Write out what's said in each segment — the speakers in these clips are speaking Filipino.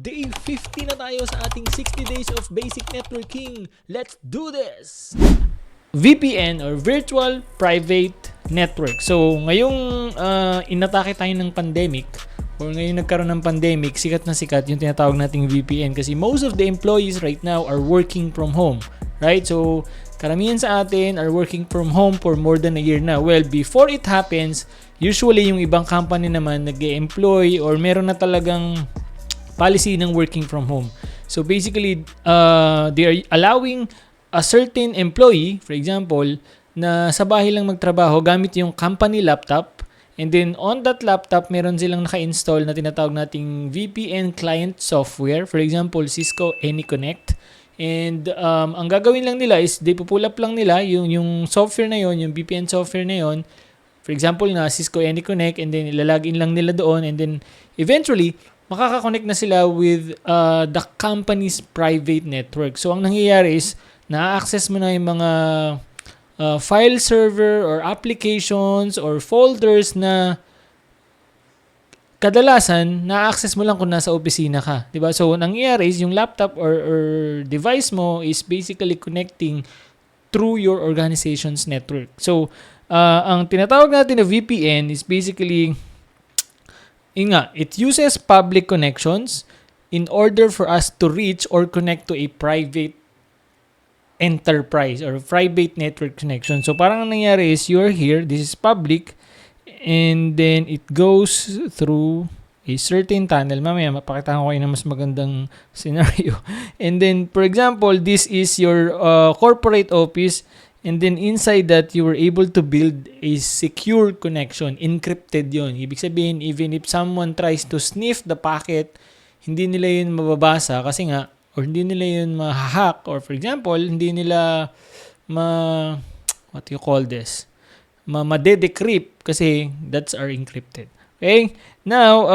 Day 50 na tayo sa ating 60 days of basic networking. Let's do this! VPN or Virtual Private Network. So, ngayong inatake tayo ng pandemic or ngayong nagkaroon ng pandemic, sikat na sikat yung tinatawag nating VPN kasi most of the employees right now are working from home. Right? So, karamihan sa atin are working from home for more than a year now. Well, before it happens, usually yung ibang company naman nag-e-employ or meron na talagang policy ng working from home. So basically, they are allowing a certain employee, for example, na sa bahay lang magtrabaho gamit yung company laptop, and then on that laptop, meron silang naka-install na tinatawag nating VPN client software. For example, Cisco AnyConnect. And ang gagawin lang nila is they pull up lang nila yung software na yon, yung VPN software na yon. For example nga, Cisco AnyConnect, and then ilalagin lang nila doon, and then eventually, makaka-connect na sila with the company's private network. So, ang nangyayari is, na-access mo na yung mga file server or applications or folders na kadalasan, na-access mo lang kung nasa opisina ka. Diba? So, ang nangyayari is, yung laptop or device mo is basically connecting through your organization's network. So, ang tinatawag natin na VPN is basically it uses public connections in order for us to reach or connect to a private enterprise or private network connection. So parang ang nangyari is you're here, this is public, and then it goes through a certain tunnel. Mamaya mapakita ko kayo na mas magandang scenario. And then, for example, this is your corporate office. And then inside that, you were able to build a secure connection. Encrypted yon. Ibig sabihin, even if someone tries to sniff the packet, hindi nila yun mababasa kasi nga, or hindi nila yun ma-hack, or for example, hindi nila ma-decrypt kasi that's are encrypted. Okay? Now,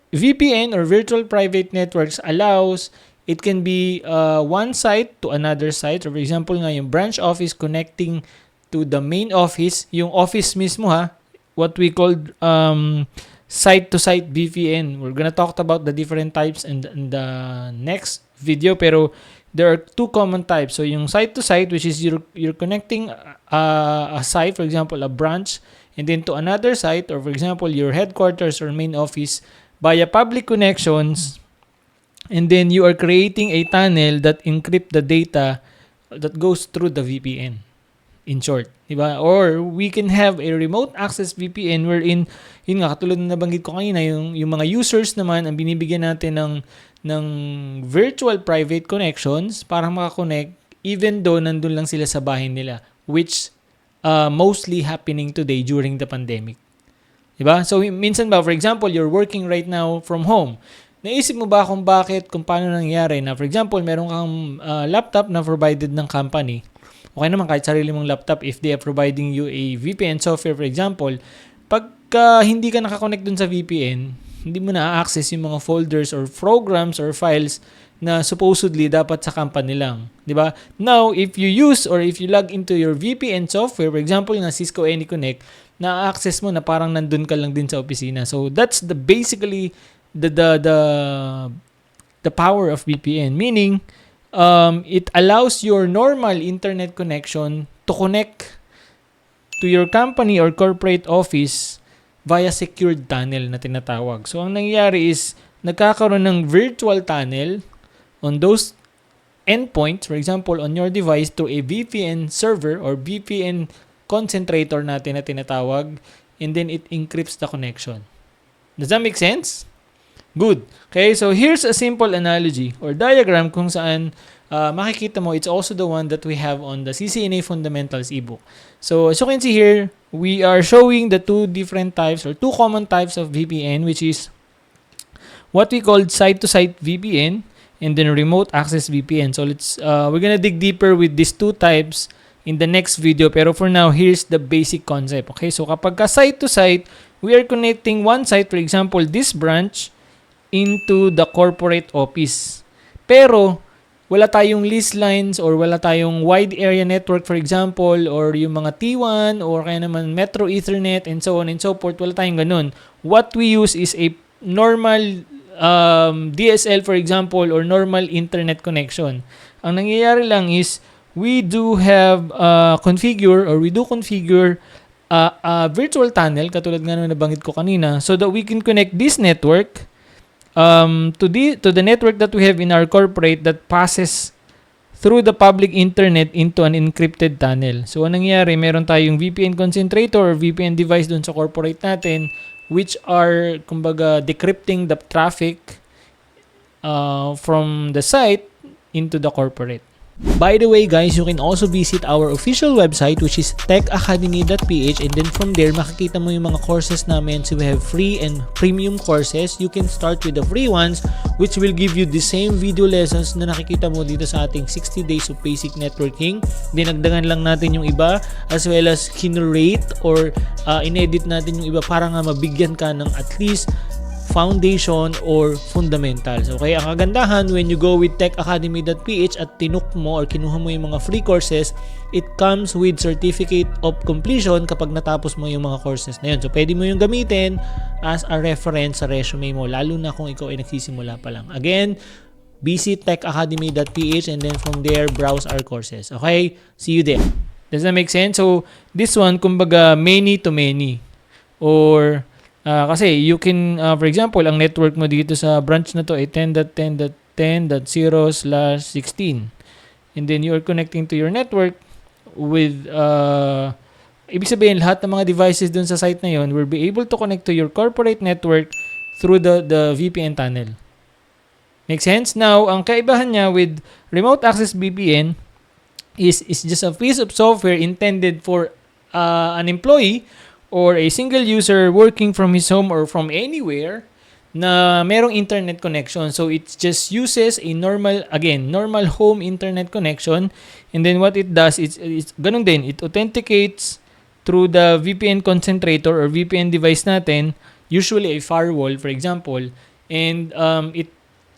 VPN or Virtual Private Networks allows it can be one site to another site. For example nga, yung branch office connecting to the main office. Yung office mismo what we call site-to-site VPN. We're gonna talk about the different types in the next video. Pero there are two common types. So yung site-to-site, which is you're connecting a site, for example, a branch, and then to another site, or for example, your headquarters or main office via public connections. And then you are creating a tunnel that encrypt the data that goes through the VPN. In short, diba? Or we can have a remote access VPN wherein, yun nga, katulad na nabanggit ko kanina, yung mga users naman, ang binibigyan natin ng virtual private connections para makakonect even though nandun lang sila sa bahay nila, which mostly happening today during the pandemic. Diba? So, minsan ba, for example, you're working right now from home. Naisip mo ba kung paano nangyari na, for example, meron kang laptop na provided ng company. Okay naman kahit sarili mong laptop if they are providing you a VPN software, for example, pagka hindi ka nakakonect dun sa VPN, hindi mo na-access yung mga folders or programs or files na supposedly dapat sa company lang. Diba? Now, if you use or if you log into your VPN software, for example, na Cisco AnyConnect, na-access mo na parang nandun ka lang din sa opisina. So, that's basically the power of VPN, meaning it allows your normal internet connection to connect to your company or corporate office via secured tunnel na tinatawag. So ang nangyayari is nagkakaroon ng virtual tunnel on those endpoints, for example on your device, to a VPN server or VPN concentrator natin na tinatawag, and then it encrypts the connection. Does that make sense? Good. Okay, so here's a simple analogy or diagram kung saan makikita mo, it's also the one that we have on the CCNA Fundamentals ebook. So as you can see here, we are showing the two different types or two common types of VPN, which is what we call site-to-site VPN and then remote access VPN. So we're gonna dig deeper with these two types in the next video. Pero for now, here's the basic concept. Okay, so kapag ka site-to-site, we are connecting one site, for example, this branch, into the corporate office. Pero, wala tayong lease lines or wala tayong wide area network, for example, or yung mga T1 or kaya naman Metro Ethernet and so on and so forth. Wala tayong ganun. What we use is a normal DSL for example or normal internet connection. Ang nangyayari lang is we do configure a virtual tunnel katulad nga nung nabanggit ko kanina so that we can connect this network to the network that we have in our corporate that passes through the public internet into an encrypted tunnel. So, anong nangyayari? Meron tayong VPN concentrator or VPN device dun sa corporate natin which are, kumbaga, decrypting the traffic from the site into the corporate. By the way guys, you can also visit our official website which is techacademy.ph, and then from there makikita mo yung mga courses namin. So we have free and premium courses. You can start with the free ones which will give you the same video lessons na nakikita mo dito sa ating 60 days of basic networking. Dinagdagan lang natin yung iba as well as kinurate or inedit natin yung iba para nga mabigyan ka ng at least foundation or fundamentals. Okay, ang kagandahan when you go with techacademy.ph at tinuk mo or kinuha mo yung mga free courses, it comes with certificate of completion kapag natapos mo yung mga courses na yun. So, pwede mo yung gamitin as a reference sa resume mo, lalo na kung ikaw ay nagsisimula pa lang. Again, visit techacademy.ph and then from there, browse our courses. Okay, see you there. Does that make sense? So, this one, kumbaga, many to many. Or kasi you can, for example, ang network mo dito sa branch na to ay 10.10.10.0/16. And then you are connecting to your network with, ibig sabihin, lahat ng mga devices dun sa site na yun will be able to connect to your corporate network through the VPN tunnel. Make sense? Now, ang kaibahan niya with remote access VPN is just a piece of software intended for an employee or a single user working from his home or from anywhere na merong internet connection. So, it just uses a normal home internet connection. And then what it does, it's ganun din. It authenticates through the VPN concentrator or VPN device natin, usually a firewall, for example. And it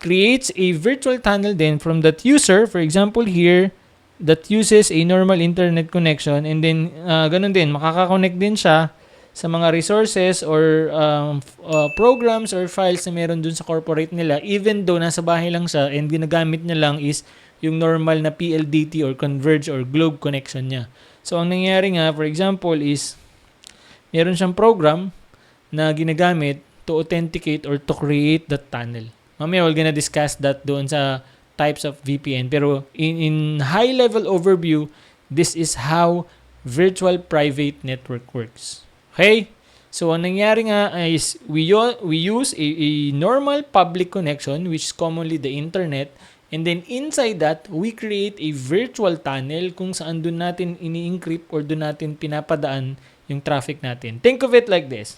creates a virtual tunnel then from that user, for example here, that uses a normal internet connection. And then, ganun din, makaka-connect din siya sa mga resources or programs or files na meron dun sa corporate nila, even though nasa bahay lang siya and ginagamit niya lang is yung normal na PLDT or Converge or Globe connection niya. So, ang nangyayari nga, for example, is meron siyang program na ginagamit to authenticate or to create that tunnel. Mamaya, we're gonna discuss that doon sa types of VPN. Pero in high-level overview, this is how virtual private network works. Okay? So, ang nangyari nga is we use a normal public connection which is commonly the internet, and then inside that, we create a virtual tunnel kung saan doon natin ini-encrypt or doon natin pinapadaan yung traffic natin. Think of it like this.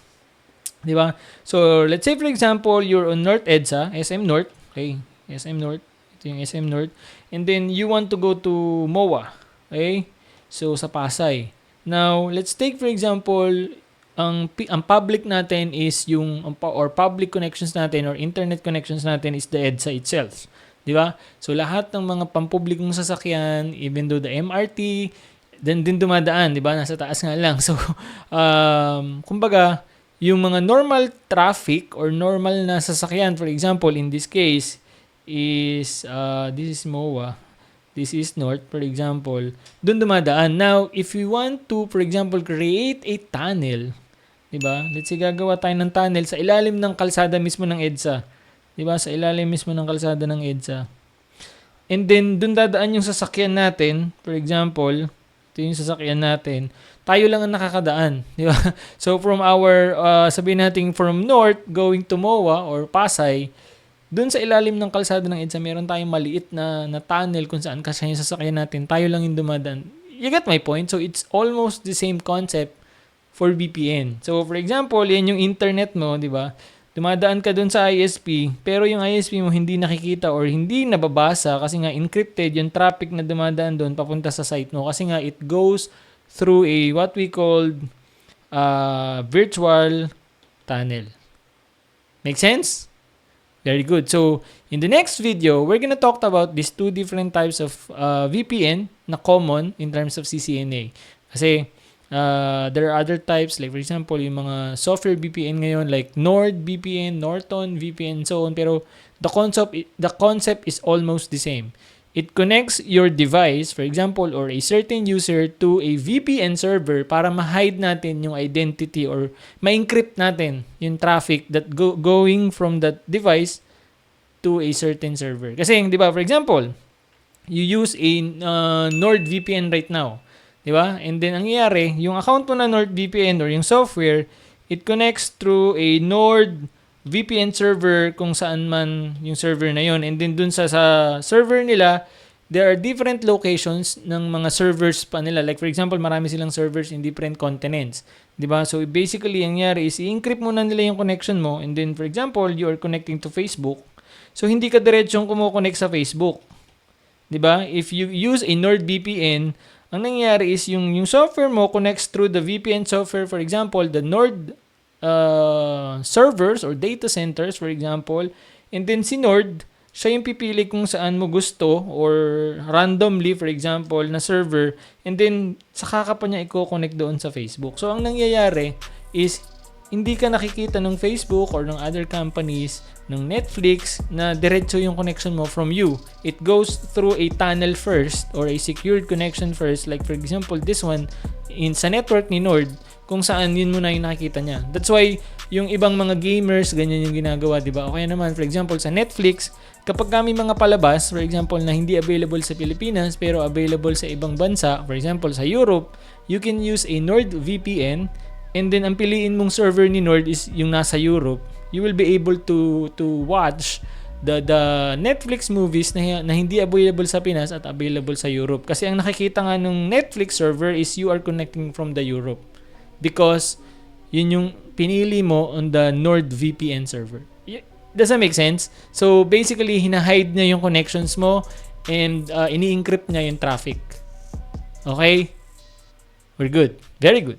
Di ba? So, let's say for example, you're on North EDSA, SM North. Okay? SM North. Ito yung SM North. And then, you want to go to MOA. Okay? So, sa Pasay. Now, let's take for example, ang public natin is or public connections natin or internet connections natin is the EDSA itself. Di ba? So, lahat ng mga pampublikong sasakyan, even though the MRT, din dumadaan, di ba? Nasa taas nga lang. So, kumbaga, yung mga normal traffic or normal na sasakyan, for example, in this case, is, this is MOA, this is North, for example, dun dumadaan. Now, if we want to, for example, create a tunnel, diba? Let's say gagawa tayo ng tunnel sa ilalim ng kalsada mismo ng EDSA. Diba? Sa ilalim mismo ng kalsada ng EDSA. And then, dun dadaan yung sasakyan natin. For example, ito yung sasakyan natin. Tayo lang ang nakakadaan. Diba? So, from our, sabihin natin from North going to MOA or Pasay, dun sa ilalim ng kalsada ng EDSA, meron tayong maliit na tunnel kung saan kasi yung sasakyan natin. Tayo lang yung dumadaan. You get my point? So, it's almost the same concept for VPN. So, for example, yan yung internet mo, di ba? Dumadaan ka dun sa ISP, pero yung ISP mo hindi nakikita or hindi nababasa kasi nga encrypted yung traffic na dumadaan dun papunta sa site mo kasi nga it goes through a what we call virtual tunnel. Make sense? Very good. So, in the next video, we're gonna talk about these two different types of VPN na common in terms of CCNA. Kasi, There are other types, like for example, yung mga software VPN ngayon like NordVPN, Norton VPN, and so on. Pero the concept is almost the same. It connects your device, for example, or a certain user to a VPN server para ma-hide natin yung identity or ma-encrypt natin yung traffic that going from that device to a certain server. Kasi, di ba, for example, you use a NordVPN right now. Di ba? And then, ang nangyayari, yung account mo na NordVPN or yung software, it connects through a NordVPN server kung saan man yung server na yon. And then, dun sa server nila, there are different locations ng mga servers pa nila. Like, for example, marami silang servers in different continents. Di ba? So, basically, ang nangyayari is, i-encrypt muna nila yung connection mo. And then, for example, you are connecting to Facebook. So, hindi ka diretsong kumukonect sa Facebook. 'Di ba? If you use a NordVPN, ang nangyayari is yung software mo connects through the VPN software, for example, the Nord servers or data centers, for example, and then si Nord, siya yung pipili kung saan mo gusto or randomly, for example, na server, and then saka ka pa niya i-connect doon sa Facebook. So, ang nangyayari is hindi ka nakikita ng Facebook or ng other companies, ng Netflix, na diretso yung connection mo from you. It goes through a tunnel first or a secured connection first. Like for example, this one, sa network ni Nord, kung saan yun muna yung nakikita niya. That's why, yung ibang mga gamers, ganyan yung ginagawa, di ba? Okay naman, for example, sa Netflix, kapag kami mga palabas, for example, na hindi available sa Pilipinas, pero available sa ibang bansa, for example, sa Europe, you can use a NordVPN. And then, ang piliin mong server ni Nord is yung nasa Europe. You will be able to watch the Netflix movies na hindi available sa Pinas at available sa Europe. Kasi ang nakikita nga ng Netflix server is you are connecting from the Europe. Because yun yung pinili mo on the NordVPN server. Does that make sense? So, basically, hinahide niya yung connections mo and ini-encrypt niya yung traffic. Okay? We're good. Very good.